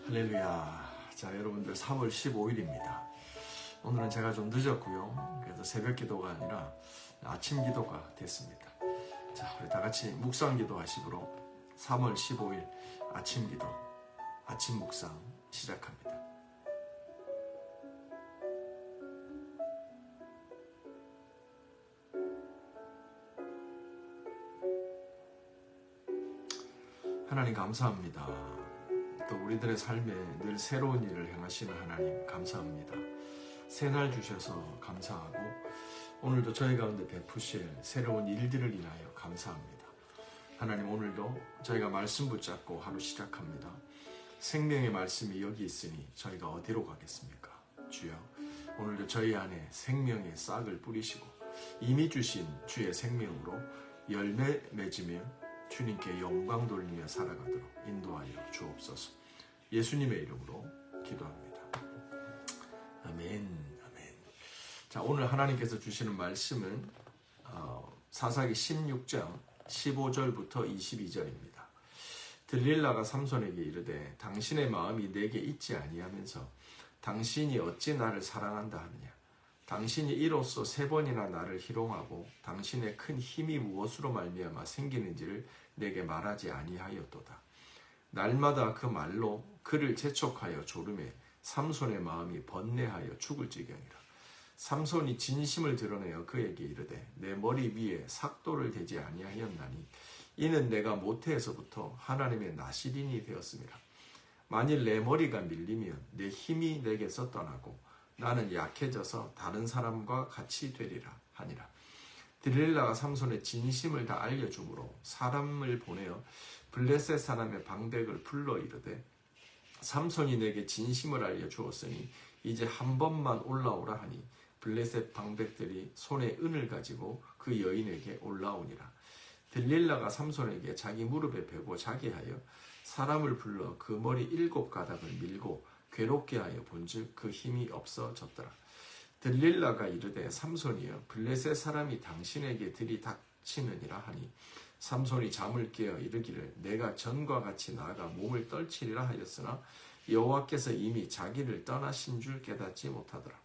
할렐루야. 자, 여러분들 3월 15일입니다. 오늘은 제가 좀 늦었고요. 그래서 새벽 기도가 아니라 아침 기도가 됐습니다. 자, 우리 다 같이 묵상 기도 하시므로 3월 15일 아침 기도, 아침 묵상 시작합니다. 하나님 감사합니다. 또 우리들의 삶에 늘 새로운 일을 행하시는 하나님 감사합니다. 새날 주셔서 감사하고 오늘도 저희 가운데 베푸실 새로운 일들을 인하여 감사합니다. 하나님 오늘도 저희가 말씀 붙잡고 하루 시작합니다. 생명의 말씀이 여기 있으니 저희가 어디로 가겠습니까? 주여 오늘도 저희 안에 생명의 싹을 뿌리시고 이미 주신 주의 생명으로 열매 맺으며 주님께 영광 돌리며 살아가도록 인도하여 주옵소서. 예수님의 이름으로 기도합니다. 아멘. 아멘. 자, 오늘 하나님께서 주시는 말씀은 사사기 16장 15절부터 22절입니다. 들릴라가 삼손에게 이르되 당신의 마음이 내게 있지 아니하면서 당신이 어찌 나를 사랑한다 하느냐. 당신이 이로써 3번이나 나를 희롱하고 당신의 큰 힘이 무엇으로 말미암아 생기는지를 내게 말하지 아니하였도다. 날마다 그 말로 그를 재촉하여 조르매 삼손의 마음이 번뇌하여 죽을 지경이라. 삼손이 진심을 드러내어 그에게 이르되 내 머리 위에 삭도를 대지 아니하였나니 이는 내가 모태에서부터 하나님의 나시린이 되었음이라. 만일 내 머리가 밀리면 내 힘이 내게서 떠나고 나는 약해져서 다른 사람과 같이 되리라 하니라. 들릴라가 삼손의 진심을 다 알려주므로 사람을 보내어 블레셋 사람의 방백을 불러 이르되 삼손이 내게 진심을 알려주었으니 이제 한 번만 올라오라 하니 블레셋 방백들이 손에 은을 가지고 그 여인에게 올라오니라. 들릴라가 삼손에게 자기 무릎에 베고 자게 하여 사람을 불러 그 머리 7가닥을 밀고 괴롭게 하여 본즉 그 힘이 없어졌더라. 들릴라가 이르되 삼손이여 블레셋 사람이 당신에게 들이닥치느니라 하니 삼손이 잠을 깨어 이르기를 내가 전과 같이 나아가 몸을 떨치리라 하였으나 여호와께서 이미 자기를 떠나신 줄 깨닫지 못하더라.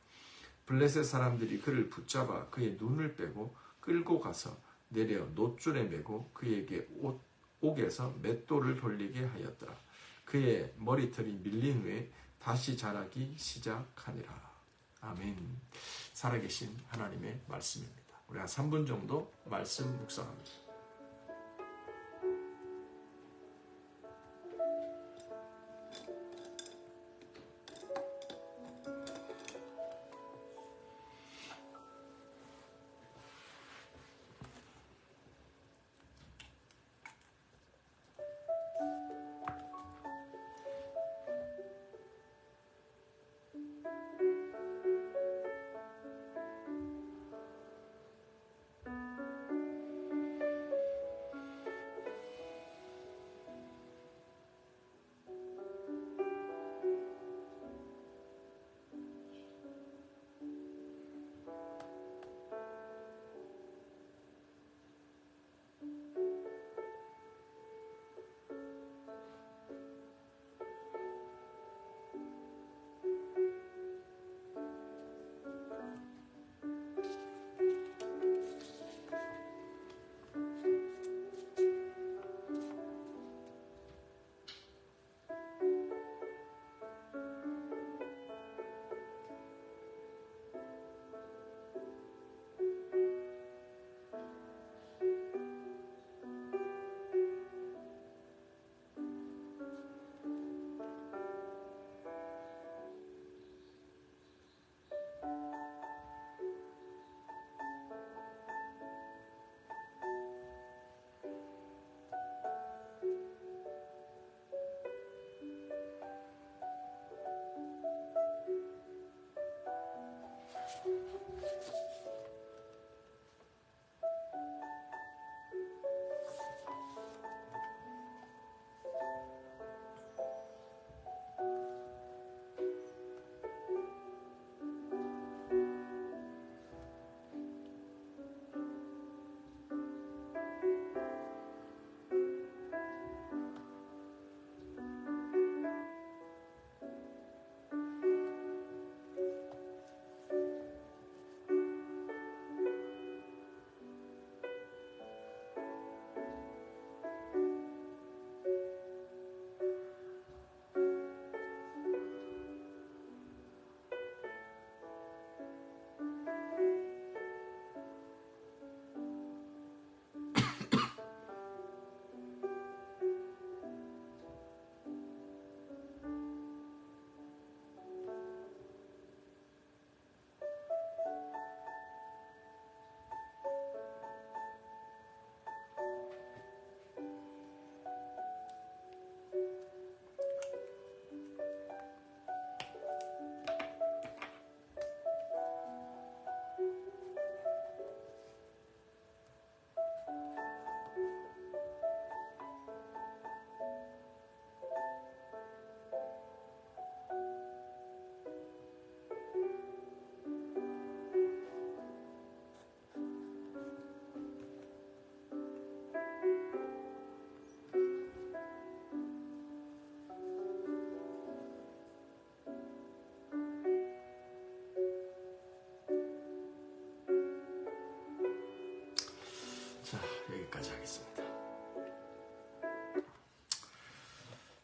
블레셋 사람들이 그를 붙잡아 그의 눈을 빼고 끌고 가서 내려 놋줄에 메고 그에게 옥에서 맷돌을 돌리게 하였더라. 그의 머리털이 밀린 후에 다시 자라기 시작하니라. 아멘. 살아계신 하나님의 말씀입니다. 우리 한 3분 정도 말씀 묵상합니다. 자, 여기까지 하겠습니다.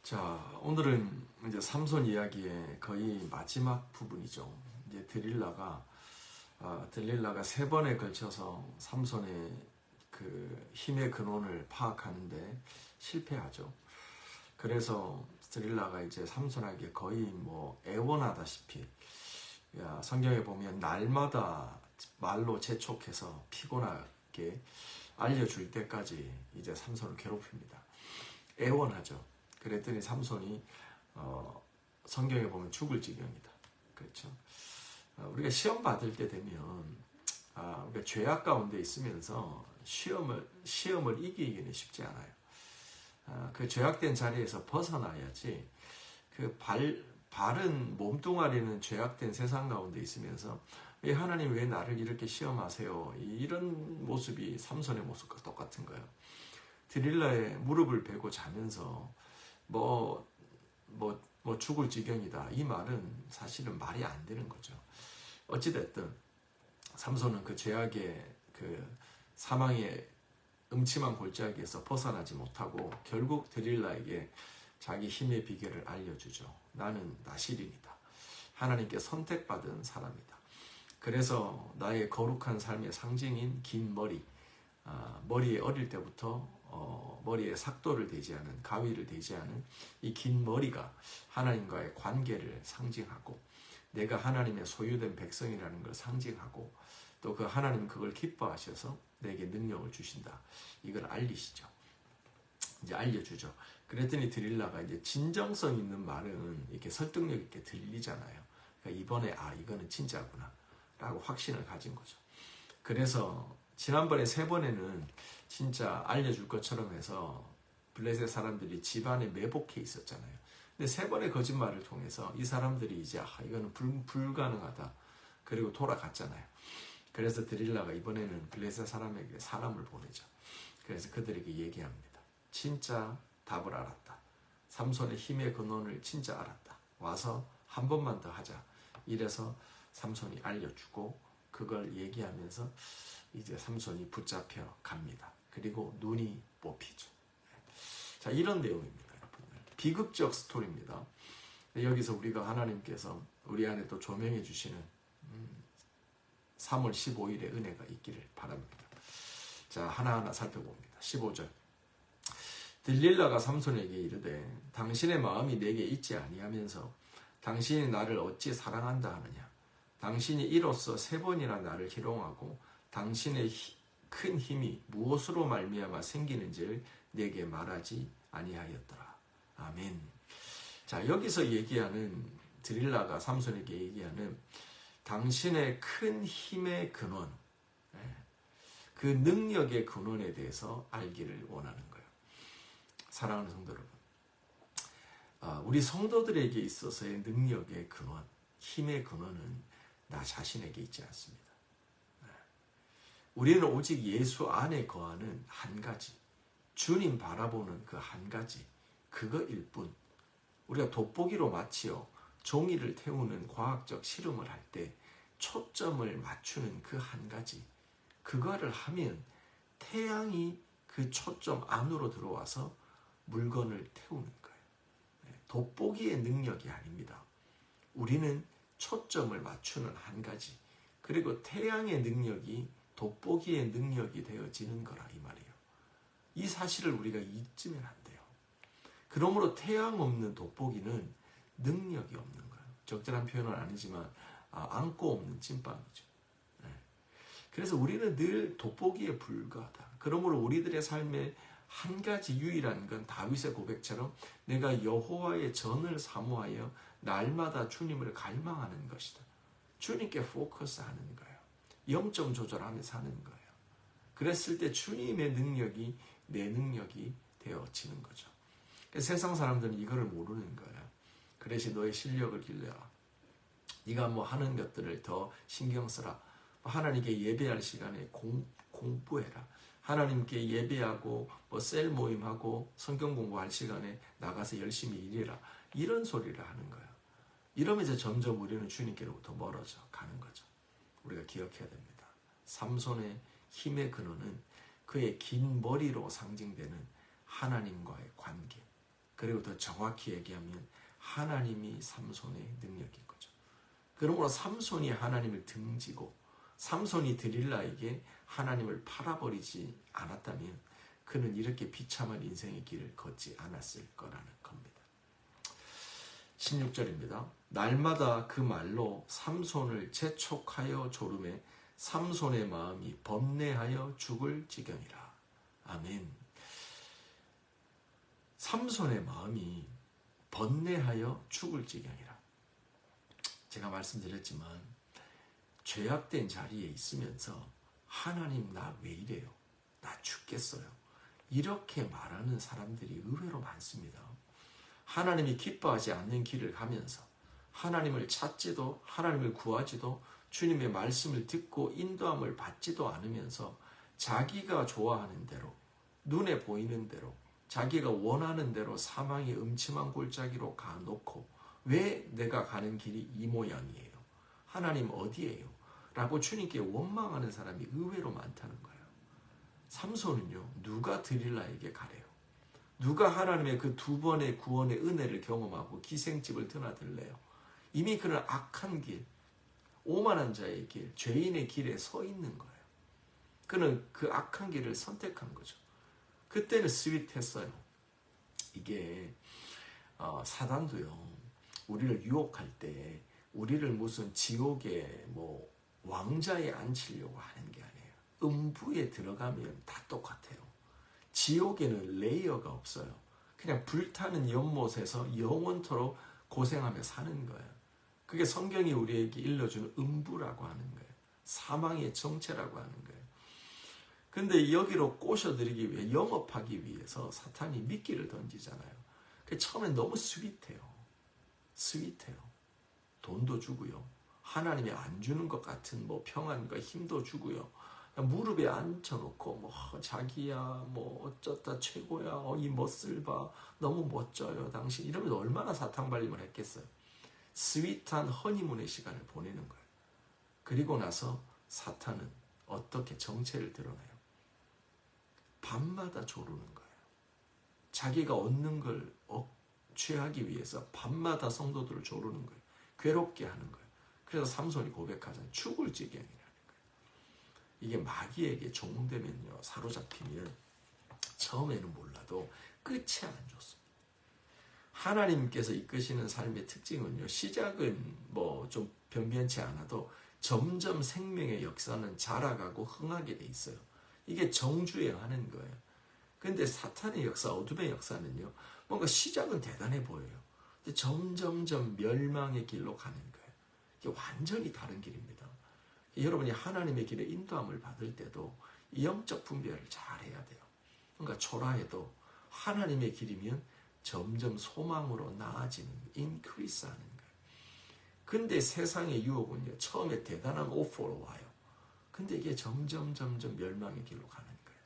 자, 오늘은 이제 삼손 이야기의 거의 마지막 부분이죠. 이제 들릴라가 3번에 걸쳐서 삼손의 그 힘의 근원을 파악하는데 실패하죠. 그래서 들릴라가 이제 삼손에게 거의 뭐 애원하다시피, 성경에 보면 날마다 말로 재촉해서 피곤하게 알려줄 때까지 이제 삼손을 괴롭힙니다. 애원하죠. 그랬더니 삼손이 성경에 보면 죽을 지경이다. 그렇죠. 우리가 시험 받을 때 되면 우리가 죄악 가운데 있으면서 시험을 이기기는 쉽지 않아요. 그 죄악된 자리에서 벗어나야지. 그 바른 몸뚱아리는 죄악된 세상 가운데 있으면서 하나님 왜 나를 이렇게 시험하세요? 이런 모습이 삼손의 모습과 똑같은 거예요. 들릴라의 무릎을 베고 자면서 뭐 죽을 지경이다. 이 말은 사실은 말이 안 되는 거죠. 어찌됐든 삼손은 그 죄악의 그 사망의 음침한 골짜기에서 벗어나지 못하고 결국 들릴라에게 자기 힘의 비결을 알려주죠. 나는 나실인이다. 하나님께 선택받은 사람이다. 그래서 나의 거룩한 삶의 상징인 긴 머리, 머리에 어릴 때부터 머리에 삭도를 대지 않은, 가위를 대지 않은 이 긴 머리가 하나님과의 관계를 상징하고, 내가 하나님의 소유된 백성이라는 걸 상징하고, 또 그 하나님 그걸 기뻐하셔서 내게 능력을 주신다. 이걸 알리시죠. 이제 알려주죠. 그랬더니 들릴라가 이제 진정성 있는 말은 이렇게 설득력 있게 들리잖아요. 그러니까 이번에 이거는 진짜구나 라고 확신을 가진 거죠. 그래서 지난번에 3번에는 진짜 알려줄 것처럼 해서 블레셋 사람들이 집안에 매복해 있었잖아요. 근데 3번의 거짓말을 통해서 이 사람들이 이제 이거는 불가능하다. 그리고 돌아갔잖아요. 그래서 들릴라가 이번에는 블레셋 사람에게 사람을 보내죠. 그래서 그들에게 얘기합니다. 진짜 답을 알았다. 삼손의 힘의 근원을 진짜 알았다. 와서 한 번만 더 하자. 이래서 삼손이 알려주고 그걸 얘기하면서 이제 삼손이 붙잡혀 갑니다. 그리고 눈이 뽑히죠. 자, 이런 내용입니다, 여러분. 비극적 스토리입니다. 여기서 우리가 하나님께서 우리 안에 또 조명해 주시는 3월 15일의 은혜가 있기를 바랍니다. 자, 하나하나 살펴봅니다. 15절. 들릴라가 삼손에게 이르되 당신의 마음이 내게 있지 아니하면서 당신이 나를 어찌 사랑한다 하느냐. 당신이 이로써 3번이나 나를 희롱하고 당신의 큰 힘이 무엇으로 말미암아 생기는지를 내게 말하지 아니하였더라. 아멘. 자, 여기서 얘기하는 들릴라가 삼손에게 얘기하는 당신의 큰 힘의 근원, 그 능력의 근원에 대해서 알기를 원하는 거예요. 사랑하는 성도 여러분, 우리 성도들에게 있어서의 능력의 근원, 힘의 근원은 나 자신에게 있지 않습니다. 우리는 오직 예수 안에 거하는 한 가지, 주님 바라보는 그 한 가지, 그거일 뿐. 우리가 돋보기로 마치어 종이를 태우는 과학적 실험을 할 때 초점을 맞추는 그 한 가지, 그거를 하면 태양이 그 초점 안으로 들어와서 물건을 태우는 거예요. 돋보기의 능력이 아닙니다. 우리는 초점을 맞추는 한 가지, 그리고 태양의 능력이 돋보기의 능력이 되어지는 거라 이 말이에요. 이 사실을 우리가 잊으면 안 돼요. 그러므로 태양 없는 돋보기는 능력이 없는 거예요. 적절한 표현은 아니지만 안고 없는 찐빵이죠. 그래서 우리는 늘 돋보기에 불과하다. 그러므로 우리들의 삶에 한 가지 유일한 건 다윗의 고백처럼 내가 여호와의 전을 사모하여 날마다 주님을 갈망하는 것이다. 주님께 포커스하는 거예요. 0점 조절하며 사는 거예요. 그랬을 때 주님의 능력이 내 능력이 되어지는 거죠. 세상 사람들은 이거를 모르는 거예요. 그래서 너의 실력을 길러라. 네가 뭐 하는 것들을 더 신경 써라. 하나님께 예배할 시간에 공부해라. 하나님께 예배하고 뭐 셀 모임하고 성경 공부할 시간에 나가서 열심히 일해라. 이런 소리를 하는 거예요. 이러면서 점점 우리는 주님께로부터 멀어져 가는 거죠. 우리가 기억해야 됩니다. 삼손의 힘의 근원은 그의 긴 머리로 상징되는 하나님과의 관계, 그리고 더 정확히 얘기하면 하나님이 삼손의 능력인 거죠. 그러므로 삼손이 하나님을 등지고 삼손이 드릴라에게 하나님을 팔아버리지 않았다면 그는 이렇게 비참한 인생의 길을 걷지 않았을 거라는 겁니다. 16절입니다. 날마다 그 말로 삼손을 재촉하여 조르매 삼손의 마음이 범내하여 죽을 지경이라. 아멘. 삼손의 마음이 번뇌하여 죽을 지경이라. 제가 말씀드렸지만 죄악된 자리에 있으면서 하나님 나 왜 이래요? 나 죽겠어요. 이렇게 말하는 사람들이 의외로 많습니다. 하나님이 기뻐하지 않는 길을 가면서 하나님을 찾지도 하나님을 구하지도 주님의 말씀을 듣고 인도함을 받지도 않으면서 자기가 좋아하는 대로 눈에 보이는 대로 자기가 원하는 대로 사망의 음침한 골짜기로 가놓고 왜 내가 가는 길이 이 모양이에요? 하나님 어디에요? 라고 주님께 원망하는 사람이 의외로 많다는 거예요. 삼손은요, 누가 드릴라에게 가래요? 누가 하나님의 그 두 번의 구원의 은혜를 경험하고 기생집을 드나들래요? 이미 그런 악한 길, 오만한 자의 길, 죄인의 길에 서 있는 거예요. 그는 그 악한 길을 선택한 거죠. 그때는 스윗했어요. 이게 사단도요, 우리를 유혹할 때 우리를 무슨 지옥의 왕자에 앉히려고 하는 게 아니에요. 음부에 들어가면 다 똑같아요. 지옥에는 레이어가 없어요. 그냥 불타는 연못에서 영원토록 고생하며 사는 거예요. 그게 성경이 우리에게 일러주는 음부라고 하는 거예요. 사망의 정체라고 하는 거예요. 근데 여기로 꼬셔들이기 위해, 영업하기 위해서 사탄이 미끼를 던지잖아요. 처음엔 너무 스윗해요. 돈도 주고요. 하나님이 안 주는 것 같은 평안과 힘도 주고요. 무릎에 앉혀놓고 자기야 어쩌다 최고야, 이 멋을 봐, 너무 멋져요 당신, 이러면서 얼마나 사탕발림을 했겠어요. 스윗한 허니문의 시간을 보내는 거예요. 그리고 나서 사탄은 어떻게 정체를 드러나요? 밤마다 조르는 거예요. 자기가 얻는 걸 취하기 위해서 밤마다 성도들을 조르는 거예요. 괴롭게 하는 거예요. 그래서 삼손이 고백하잖아요. 죽을 지경이라는 거예요. 이게 마귀에게 종되면요, 사로잡히면 처음에는 몰라도 끝이 안 좋습니다. 하나님께서 이끄시는 삶의 특징은요, 시작은 좀 변변치 않아도 점점 생명의 역사는 자라가고 흥하게 돼 있어요. 이게 정주행하는 거예요. 근데 사탄의 역사, 어둠의 역사는요, 뭔가 시작은 대단해 보여요. 근데 점점점 멸망의 길로 가는 거예요. 이게 완전히 다른 길입니다. 여러분이 하나님의 길에 인도함을 받을 때도 이 영적 분별을 잘 해야 돼요. 그러니까 초라해도 하나님의 길이면 점점 소망으로 나아지는, 인크리스 하는 거예요. 근데 세상의 유혹은요, 처음에 대단한 오퍼로 와요. 근데 이게 점점 멸망의 길로 가는 거예요.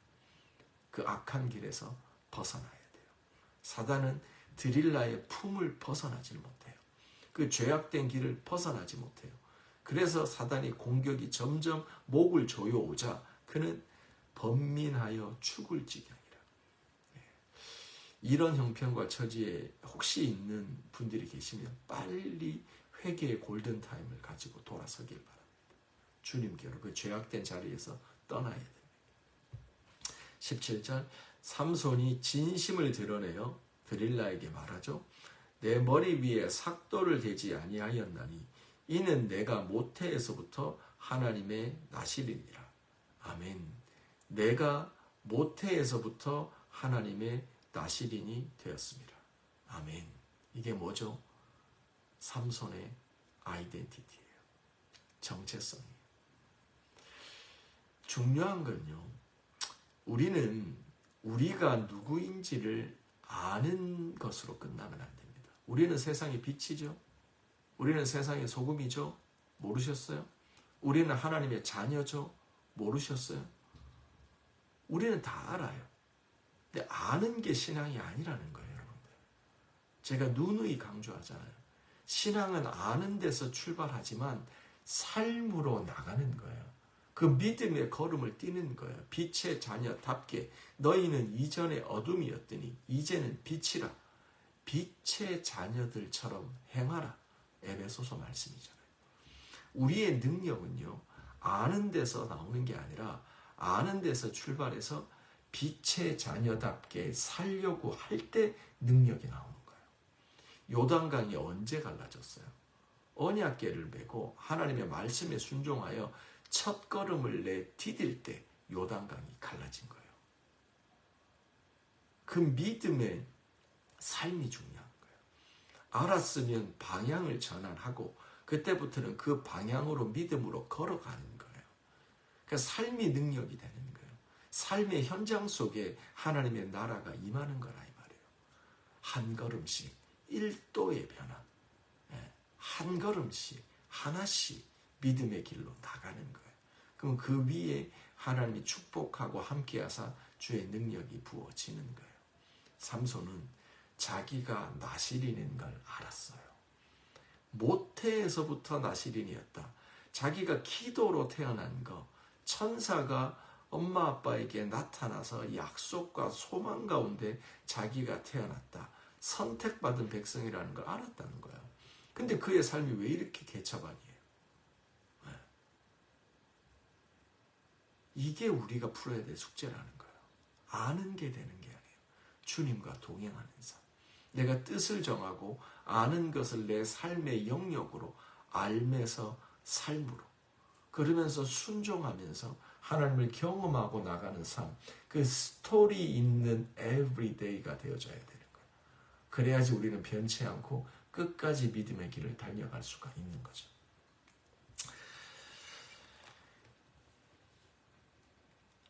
그 악한 길에서 벗어나야 돼요. 사단은 드릴라의 품을 벗어나질 못해요. 그 죄악된 길을 벗어나지 못해요. 그래서 사단이 공격이 점점 목을 조여오자 그는 번민하여 죽을 지경이라. 이런 형편과 처지에 혹시 있는 분들이 계시면 빨리 회개의 골든타임을 가지고 돌아서길 바랍니다. 주님께로 그 죄악된 자리에서 떠나야 됩니다. 17절, 삼손이 진심을 드러내어 드릴라에게 말하죠. 내 머리 위에 삭도를 대지 아니하였나니 이는 내가 모태에서부터 하나님의 나실이니라. 아멘. 내가 모태에서부터 하나님의 나실인이 되었습니다. 아멘. 이게 뭐죠? 삼손의 아이덴티티예요. 정체성이에요. 중요한 건요, 우리는 우리가 누구인지를 아는 것으로 끝나면 안 됩니다. 우리는 세상의 빛이죠. 우리는 세상의 소금이죠. 모르셨어요? 우리는 하나님의 자녀죠. 모르셨어요? 우리는 다 알아요. 근데 아는 게 신앙이 아니라는 거예요, 여러분들. 제가 누누이 강조하잖아요. 신앙은 아는 데서 출발하지만 삶으로 나가는 거예요. 그 믿음의 걸음을 뛰는 거예요. 빛의 자녀답게 너희는 이전에 어둠이었더니 이제는 빛이라. 빛의 자녀들처럼 행하라. 에베소서 말씀이잖아요. 우리의 능력은요, 아는 데서 나오는 게 아니라 아는 데서 출발해서 빛의 자녀답게 살려고 할 때 능력이 나오는 거예요. 요단강이 언제 갈라졌어요? 언약궤를 메고 하나님의 말씀에 순종하여 첫 걸음을 내디딜 때 요단강이 갈라진 거예요. 그 믿음의 삶이 중요한 거예요. 알았으면 방향을 전환하고 그때부터는 그 방향으로 믿음으로 걸어가는 거예요. 그러니까 삶이 능력이 되는 거예요. 삶의 현장 속에 하나님의 나라가 임하는 거라 이 말이에요. 한 걸음씩 1도의 변화, 한 걸음씩 하나씩 믿음의 길로 나가는 거예요. 그럼 그 위에 하나님이 축복하고 함께하사 주의 능력이 부어지는 거예요. 삼손은 자기가 나시린인 걸 알았어요. 모태에서부터 나시린이었다. 자기가 기도로 태어난 거, 천사가 엄마 아빠에게 나타나서 약속과 소망 가운데 자기가 태어났다. 선택받은 백성이라는 걸 알았다는 거예요. 근데 그의 삶이 왜 이렇게 개차반이에요? 이게 우리가 풀어야 될 숙제라는 거예요. 아는 게 되는 게 아니에요. 주님과 동행하는 삶. 내가 뜻을 정하고 아는 것을 내 삶의 영역으로 알면서 삶으로 그러면서 순종하면서 하나님을 경험하고 나가는 삶, 그 스토리 있는 everyday가 되어져야 되는 거예요. 그래야지 우리는 변치 않고 끝까지 믿음의 길을 달려갈 수가 있는 거죠.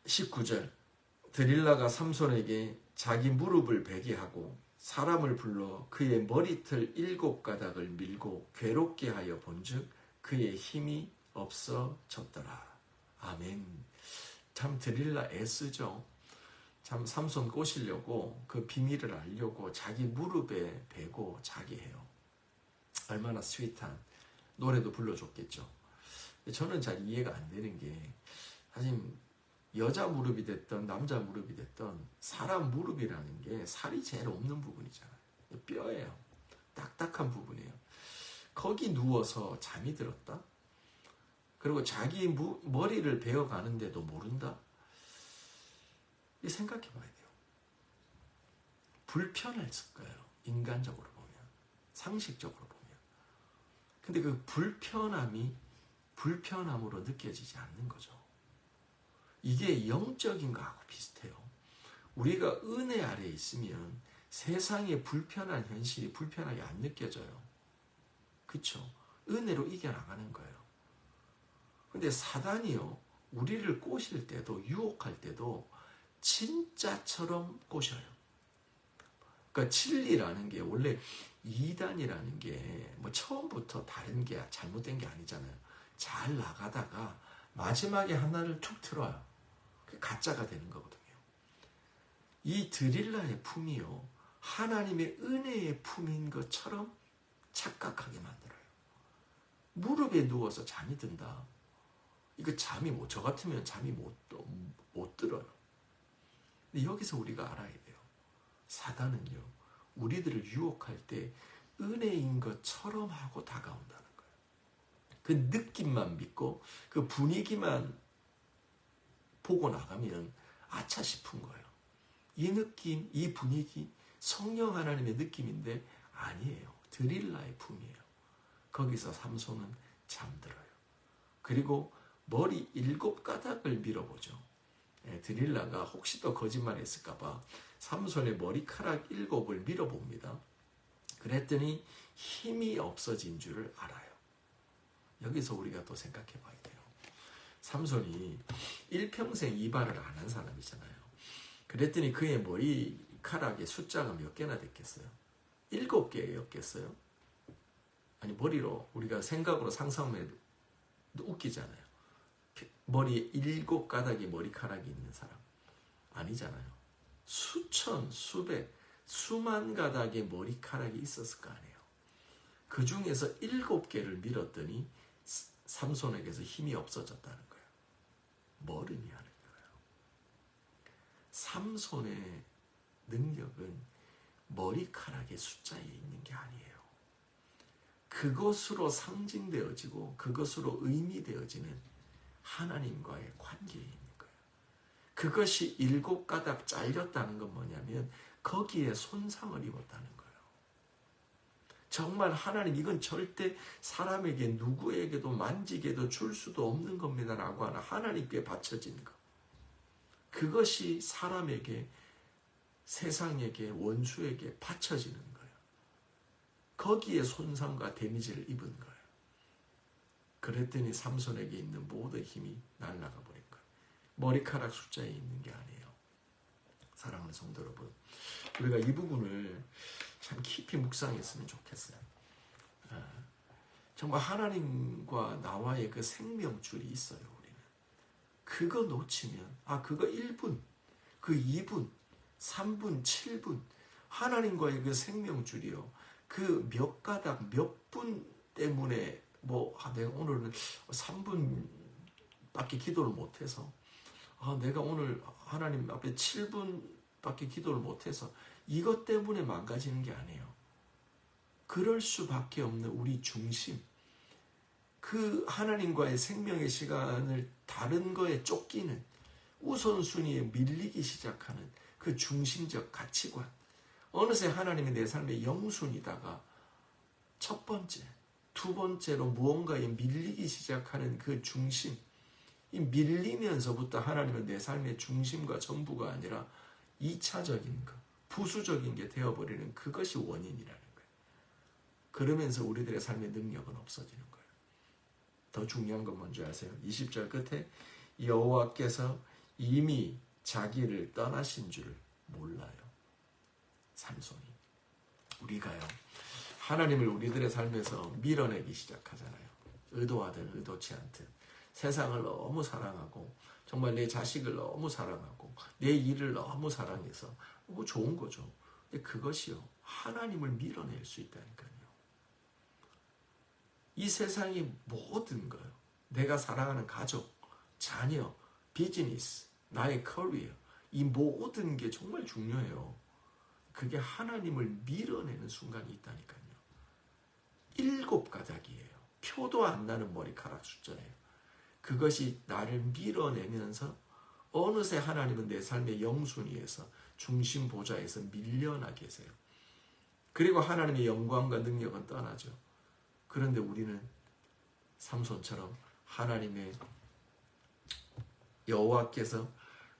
19절 드릴라가 삼손에게 자기 무릎을 베게 하고 사람을 불러 그의 머리털 7가닥을 밀고 괴롭게 하여 본즉 그의 힘이 없어졌더라. 아멘. 참 드릴라 애쓰죠. 참 삼손 꼬시려고 그 비밀을 알려고 자기 무릎에 베고 자게 해요. 얼마나 스윗한 노래도 불러줬겠죠. 저는 잘 이해가 안 되는 게 사실 여자 무릎이 됐던 남자 무릎이 됐던 사람 무릎이라는 게 살이 제일 없는 부분이잖아요. 뼈예요. 딱딱한 부분이에요. 거기 누워서 잠이 들었다? 그리고 자기 머리를 베어가는데도 모른다? 이 생각해 봐야 돼요. 불편했을 거예요. 인간적으로 보면. 상식적으로 보면. 근데 그 불편함이 불편함으로 느껴지지 않는 거죠. 이게 영적인 거하고 비슷해요. 우리가 은혜 아래에 있으면 세상의 불편한 현실이 불편하게 안 느껴져요. 그쵸? 은혜로 이겨나가는 거예요. 근데 사단이요, 우리를 꼬실 때도, 유혹할 때도 진짜처럼 꼬셔요. 그러니까 진리라는 게 원래 이단이라는 게 뭐 처음부터 다른 게 잘못된 게 아니잖아요. 잘 나가다가 마지막에 하나를 툭 틀어요. 가짜가 되는 거거든요. 이 드릴라의 품이요, 하나님의 은혜의 품인 것처럼 착각하게 만들어요. 무릎에 누워서 잠이 든다. 이거 잠이 저 같으면 잠이 못 들어요. 근데 여기서 우리가 알아야 돼요. 사단은요, 우리들을 유혹할 때 은혜인 것처럼 하고 다가온다는 거예요. 그 느낌만 믿고 그 분위기만 보고 나가면 아차 싶은 거예요. 이 느낌, 이 분위기, 성령 하나님의 느낌인데 아니에요. 드릴라의 품이에요. 거기서 삼손은 잠들어요. 그리고 머리 7가닥을 밀어보죠. 드릴라가 혹시 또 거짓말했을까봐 삼손의 머리카락 7을 밀어봅니다. 그랬더니 힘이 없어진 줄을 알아요. 여기서 우리가 또 생각해 봐야 돼요. 삼손이 일평생 이발을 안 한 사람이잖아요. 그랬더니 그의 머리카락의 숫자가 몇 개나 됐겠어요? 7개였겠어요? 아니, 머리로 우리가 생각으로 상상하면 웃기잖아요. 머리에 7가닥의 머리카락이 있는 사람 아니잖아요. 수천, 수백, 수만 가닥의 머리카락이 있었을 거 아니에요. 그 중에서 7개를 밀었더니 삼손에게서 힘이 없어졌다는 거예요. 뭐르니 하는 거예요. 삼손의 능력은 머리카락의 숫자에 있는 게 아니에요. 그것으로 상징되어지고 그것으로 의미되어지는 하나님과의 관계에 있는 거예요. 그것이 7가닥 잘렸다는 건 뭐냐면 거기에 손상을 입었다는 거예요. 정말 하나님 이건 절대 사람에게 누구에게도 만지게도 줄 수도 없는 겁니다 라고 하는 하나님께 바쳐진 것. 그것이 사람에게 세상에게 원수에게 바쳐지는 거예요. 거기에 손상과 데미지를 입은 거예요. 그랬더니 삼손에게 있는 모든 힘이 날아가 버린 거예요. 머리카락 숫자에 있는 게 아니에요. 사랑하는 성도 여러분, 우리가 이 부분을 참 깊이 묵상했으면 좋겠어요. 정말 하나님과 나와의 그 생명줄이 있어요. 우리는 그거 놓치면 그거 1분, 그 2분, 3분, 7분 하나님과의 그 생명줄이요. 그 몇 가닥 몇 분 때문에 내가 오늘은 3분밖에 기도를 못해서 내가 오늘 하나님 앞에 7분밖에 기도를 못해서 이것 때문에 망가지는 게 아니에요. 그럴 수밖에 없는 우리 중심, 그 하나님과의 생명의 시간을 다른 거에 쫓기는 우선순위에 밀리기 시작하는 그 중심적 가치관, 어느새 하나님이 내 삶의 영순이다가 첫 번째, 두 번째로 무언가에 밀리기 시작하는 그 중심, 이 밀리면서부터 하나님은 내 삶의 중심과 전부가 아니라 2차적인 것, 부수적인 게 되어버리는 그것이 원인이라는 거예요. 그러면서 우리들의 삶의 능력은 없어지는 거예요. 더 중요한 건 뭔지 아세요? 20절 끝에 여호와께서 이미 자기를 떠나신 줄 몰라요. 삼손이. 우리가요, 하나님을 우리들의 삶에서 밀어내기 시작하잖아요. 의도하든 의도치 않든. 세상을 너무 사랑하고 정말 내 자식을 너무 사랑하고 내 일을 너무 사랑해서 좋은 거죠. 근데 그것이요, 하나님을 밀어낼 수 있다니까요. 이 세상의 모든 거요, 내가 사랑하는 가족, 자녀, 비즈니스, 나의 커리어, 이 모든 게 정말 중요해요. 그게 하나님을 밀어내는 순간이 있다니까요. 7가닥이에요. 표도 안 나는 머리카락 숫자예요. 그것이 나를 밀어내면서 어느새 하나님은 내 삶의 영순위에서 중심 보좌에서 밀려나 계세요. 그리고 하나님의 영광과 능력은 떠나죠. 그런데 우리는 삼손처럼 하나님의 여호와께서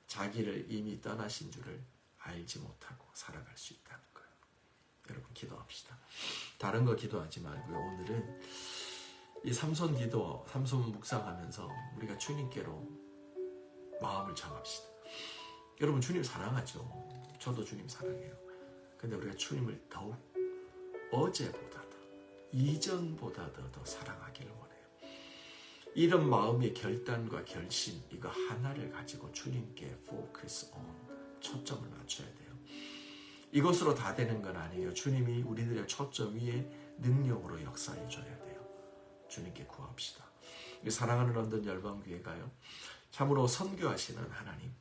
자기를 이미 떠나신 줄을 알지 못하고 살아갈 수 있다는 거예요. 여러분 기도합시다. 다른 거 기도하지 말고요. 오늘은 이 삼손 기도, 삼손 묵상하면서 우리가 주님께로 마음을 정합시다. 여러분 주님 사랑하죠. 저도 주님 사랑해요. 근데 우리가 주님을 더욱 어제보다 더, 이전보다 더 사랑하기를 원해요. 이런 마음의 결단과 결심, 이거 하나를 가지고 주님께 focus on, 초점을 맞춰야 돼요. 이것으로 다 되는 건 아니에요. 주님이 우리들의 초점 위에 능력으로 역사해 줘야 돼요. 주님께 구합시다. 사랑하는 런던 열방교회가요, 참으로 선교하시는 하나님,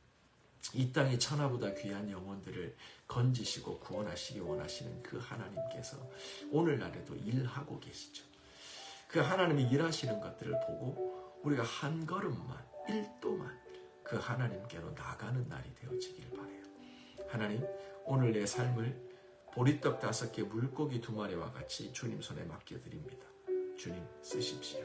이 땅에 천하보다 귀한 영혼들을 건지시고 구원하시기 원하시는 그 하나님께서 오늘날에도 일하고 계시죠. 그 하나님이 일하시는 것들을 보고 우리가 한 걸음만, 1도만 그 하나님께로 나가는 날이 되어지길 바라요. 하나님, 오늘 내 삶을 보리떡 5개, 물고기 2마리와 같이 주님 손에 맡겨드립니다. 주님 쓰십시오.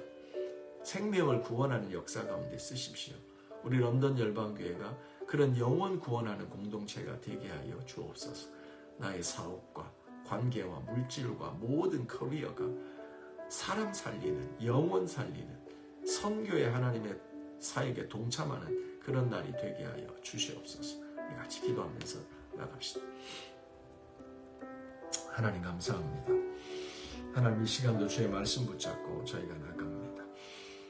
생명을 구원하는 역사 가운데 쓰십시오. 우리 런던 열방교회가 그런 영혼 구원하는 공동체가 되게 하여 주옵소서. 나의 사업과 관계와 물질과 모든 커리어가 사람 살리는, 영혼 살리는, 선교의 하나님의 사역에 동참하는 그런 날이 되게 하여 주시옵소서. 우리 같이 기도하면서 나갑시다. 하나님 감사합니다. 하나님, 이 시간도 주의 말씀 붙잡고 저희가 나갑니다.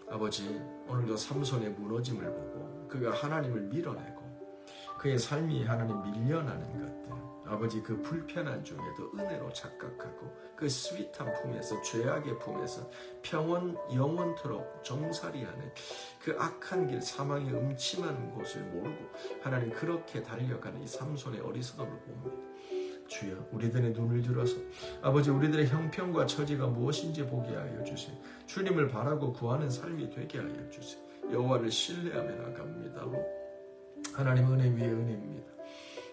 아버지, 오늘도 삼손의 무너짐을 보고 그가 하나님을 밀어내고 그의 삶이 하나님 밀려나는 것들, 아버지 그 불편한 중에도 은혜로 착각하고 그 스윗한 품에서, 죄악의 품에서 평온 영원토록 정살이하는 그 악한 길, 사망의 음침한 곳을 모르고 하나님 그렇게 달려가는 이 삼손의 어리석음을 봅니다. 주여, 우리들의 눈을 들어서 아버지 우리들의 형편과 처지가 무엇인지 보게 하여 주세요. 주님을 바라고 구하는 삶이 되게 하여 주세요. 여호와를 신뢰하며 나갑니다. 하나님 은혜 위에 은혜입니다.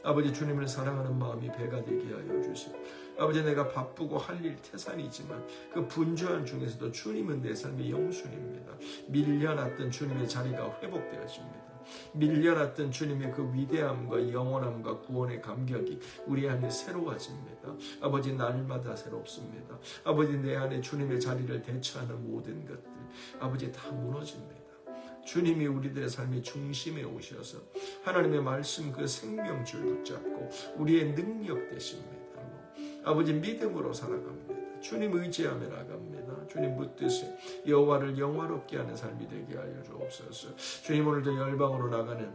아버지 주님을 사랑하는 마음이 배가 되게 하여 주시고, 아버지 내가 바쁘고 할 일 태산이지만 그 분주한 중에서도 주님은 내 삶의 영순입니다. 밀려났던 주님의 자리가 회복되어집니다. 밀려났던 주님의 그 위대함과 영원함과 구원의 감격이 우리 안에 새로워집니다. 아버지 날마다 새롭습니다. 아버지 내 안에 주님의 자리를 대처하는 모든 것들 아버지 다 무너집니다. 주님이 우리들의 삶의 중심에 오셔서 하나님의 말씀 그 생명줄 붙잡고 우리의 능력 되십니다. 아버지 믿음으로 살아갑니다. 주님 의지하며 나갑니다. 주님 붙드세요. 여호와를 영화롭게 하는 삶이 되게 하여 주옵소서. 주님 오늘도 열방으로 나가는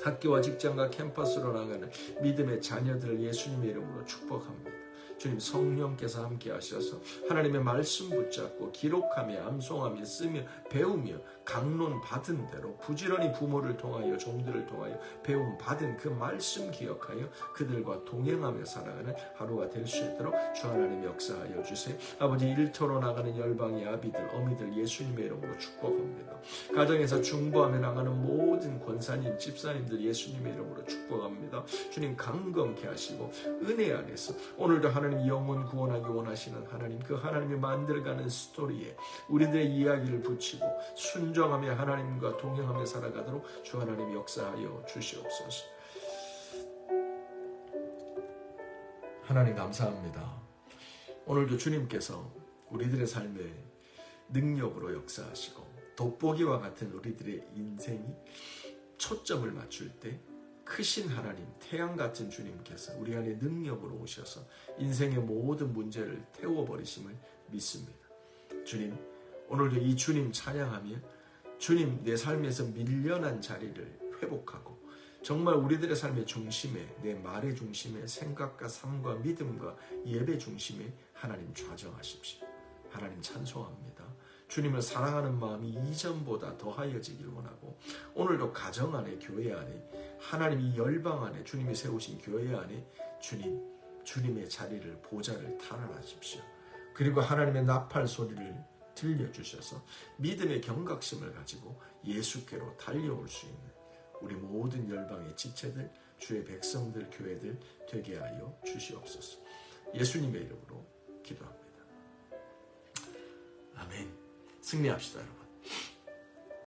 학교와 직장과 캠퍼스로 나가는 믿음의 자녀들을 예수님의 이름으로 축복합니다. 주님 성령께서 함께 하셔서 하나님의 말씀 붙잡고 기록하며 암송하며 쓰며 배우며 강론 받은 대로 부지런히 부모를 통하여 종들을 통하여 배움 받은 그 말씀 기억하여 그들과 동행하며 살아가는 하루가 될 수 있도록 주 하나님 역사하여 주세요. 아버지 일터로 나가는 열방의 아비들 어미들 예수님의 이름으로 축복합니다. 가정에서 중보하며 나가는 모든 권사님 집사님들 예수님의 이름으로 축복합니다. 주님 강건케 하시고 은혜 안에서 오늘도 하나님 영혼 구원하기 원하시는 하나님 그 하나님이 만들어가는 스토리에 우리들의 이야기를 붙이고 순종하며 하나님과 동행하며 살아가도록 주 하나님 역사하여 주시옵소서. 하나님 감사합니다. 오늘도 주님께서 우리들의 삶에 능력으로 역사하시고 돋보기와 같은 우리들의 인생이 초점을 맞출 때 크신 하나님, 태양 같은 주님께서 우리 안에 능력으로 오셔서 인생의 모든 문제를 태워버리심을 믿습니다. 주님, 오늘도 이 주님 찬양하며 주님 내 삶에서 밀려난 자리를 회복하고 정말 우리들의 삶의 중심에, 내 말의 중심에, 생각과 삶과 믿음과 예배 중심에 하나님 좌정하십시오. 하나님 찬송합니다. 주님을 사랑하는 마음이 이전보다 더하여지길 원하고 오늘도 가정 안에, 교회 안에, 하나님이 열방 안에, 주님이 세우신 교회 안에 주님의 자리를, 보좌를 탈환하십시오. 그리고 하나님의 나팔 소리를 들려주셔서 믿음의 경각심을 가지고 예수께로 달려올 수 있는 우리 모든 열방의 지체들, 주의 백성들, 교회들 되게 하여 주시옵소서. 예수님의 이름으로 기도합니다. 아멘. 승리합시다, 여러분.